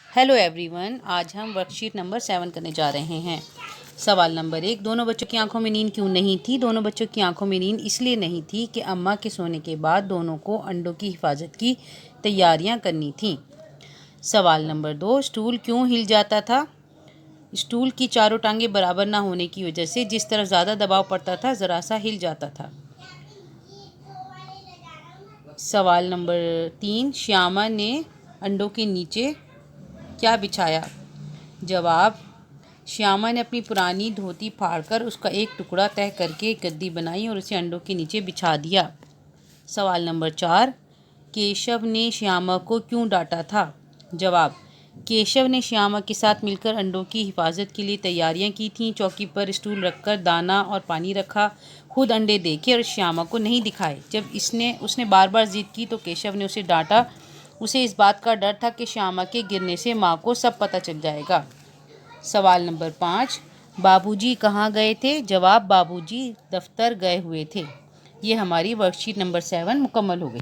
Hello everyone, आज हम worksheet number 7 करने जा रहे हैं। सवाल नंबर 1, दोनों बच्चों की आंखों में नींद क्यों नहीं थी? दोनों बच्चों की आंखों में नींद इसलिए नहीं थी कि अम्मा के सोने के बाद दोनों को अंडों की हिफाजत की तैयारियां करनी थीं। सवाल नंबर 2, स्टूल क्यों हिल जाता था? स्टूल की चारों टांगें बराबर ना होने की वजह से जिस तरफ ज़्यादा दबाव पड़ता था ज़रा सा हिल जाता था। सवाल नंबर 3, श्यामा ने अंडों के नीचे क्या बिछाया? जवाब, श्यामा ने अपनी पुरानी धोती फाड़कर उसका एक टुकड़ा तय करके एक गद्दी बनाई और उसे अंडों के नीचे बिछा दिया। सवाल नंबर 4, केशव ने श्यामा को क्यों डांटा था? जवाब, केशव ने श्यामा के साथ मिलकर अंडों की हिफाजत के लिए तैयारियां की थीं। चौकी पर स्टूल रखकर दाना और पानी रखा, खुद अंडे देखे और श्यामा को नहीं दिखाए। जब उसने बार बार जिद की तो केशव ने उसे डांटा। उसे इस बात का डर था कि श्यामा के गिरने से माँ को सब पता चल जाएगा। सवाल नंबर 5, बाबूजी कहाँ गए थे? जवाब, बाबूजी दफ्तर गए हुए थे। ये हमारी वर्कशीट नंबर 7 मुकम्मल हो गई।